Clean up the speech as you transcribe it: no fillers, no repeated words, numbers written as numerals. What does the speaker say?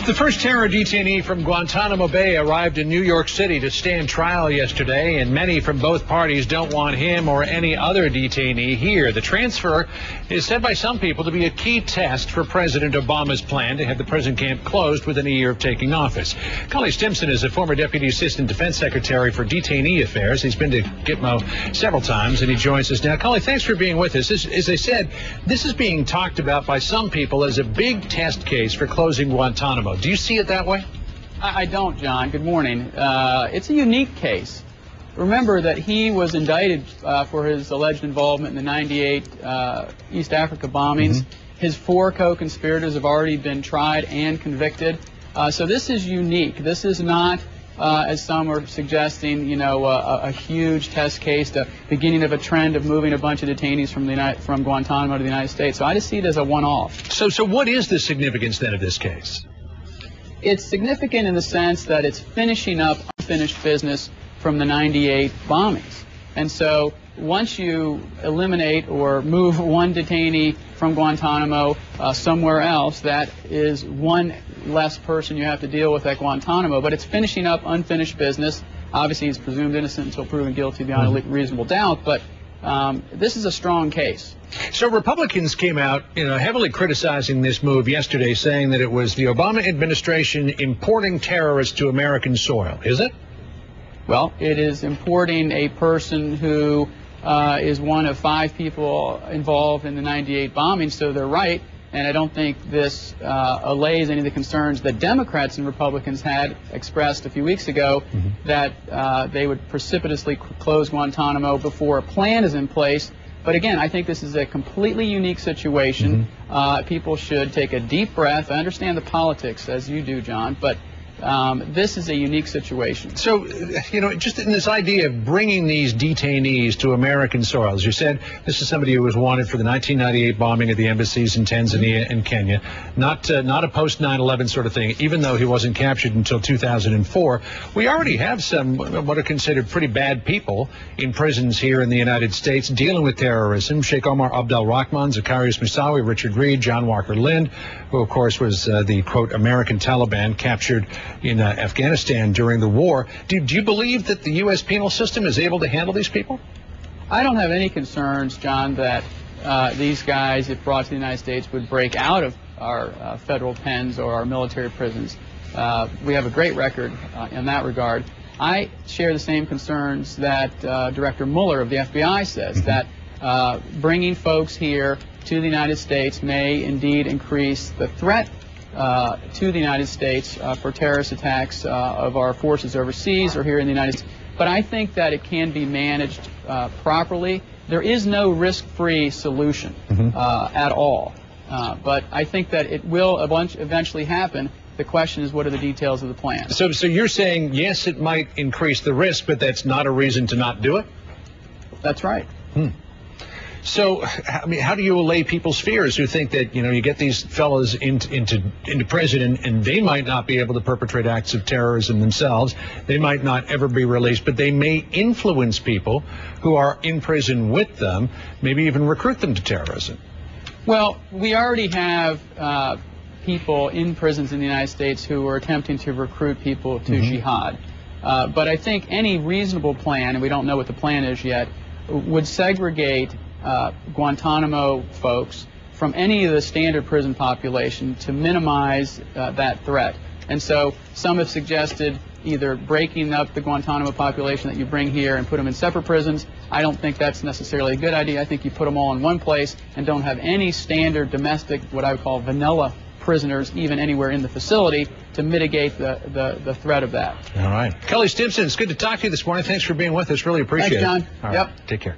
The first terror detainee from Guantanamo Bay arrived in New York City to stand trial yesterday, and many from both parties don't want him or any other detainee here. The transfer is said by some people to be a key test for President Obama's plan to have the prison camp closed within a year of taking office. Cully Stimson is a former Deputy Assistant Defense Secretary for Detainee Affairs. He's been to Gitmo several times, and he joins us now. Cully, thanks for being with us. As I said, this is being talked about by some people as a big test case for closing Guantanamo. Do you see it that way? I don't, John. Good morning. It's a unique case. Remember that he was indicted for his alleged involvement in the '98 East Africa bombings. His 4 co-conspirators have already been tried and convicted. So this is unique. This is not, as some are suggesting, a huge test case, the beginning of a trend of moving a bunch of detainees from Guantanamo to the United States. So I just see it as a one-off. So what is the significance then of this case? It's significant in the sense that it's finishing up unfinished business from the '98 bombings. And so once you eliminate or move one detainee from Guantanamo somewhere else, that is one less person you have to deal with at Guantanamo. But it's finishing up unfinished business. Obviously, he's presumed innocent until proven guilty beyond a reasonable doubt. But this is a strong case. So Republicans came out, heavily criticizing this move yesterday, saying that it was the Obama administration importing terrorists to American soil. Is it? Well, it is importing a person who is one of 5 people involved in the '98 bombing, so they're right. And I don't think this allays any of the concerns that Democrats and Republicans had expressed a few weeks ago that they would precipitously close Guantanamo before a plan is in place. But again, I think this is a completely unique situation. People should take a deep breath. I understand the politics, as you do, John, but this is a unique situation. So, just in this idea of bringing these detainees to American soil, as you said, this is somebody who was wanted for the 1998 bombing of the embassies in Tanzania and Kenya, not a post 9/11 sort of thing, even though he wasn't captured until 2004. We already have some what are considered pretty bad people in prisons here in the United States dealing with terrorism. Sheikh Omar Abdel Rahman, Zacharias Moussaoui, Richard Reed, John Walker Lind, who of course was the quote American Taliban captured in Afghanistan during the war. Do you believe that the U.S. penal system is able to handle these people? I don't have any concerns, John, that these guys, if brought to the United States, would break out of our federal pens or our military prisons. We have a great record in that regard. I share the same concerns that Director Mueller of the FBI says, that bringing folks here to the United States may indeed increase the threat to the United States for terrorist attacks of our forces overseas or here in the United States. But I think that it can be managed properly. There is no risk-free solution at all. But I think that it will eventually happen. The question is, what are the details of the plan? So you're saying, yes, it might increase the risk, but that's not a reason to not do it? That's right. So, I mean, how do you allay people's fears who think that, you get these fellows into prison and they might not be able to perpetrate acts of terrorism themselves. They might not ever be released, but they may influence people who are in prison with them, maybe even recruit them to terrorism. Well, we already have people in prisons in the United States who are attempting to recruit people to jihad. But I think any reasonable plan, and we don't know what the plan is yet, would segregate Guantanamo folks from any of the standard prison population to minimize that threat. And so some have suggested either breaking up the Guantanamo population that you bring here and put them in separate prisons. I don't think that's necessarily a good idea. I think you put them all in one place and don't have any standard domestic, what I would call vanilla prisoners, even anywhere in the facility, to mitigate the threat of that. All right. Cully Stimson, it's good to talk to you this morning. Thanks for being with us. Really appreciate it. Thanks, John. All right. Take care.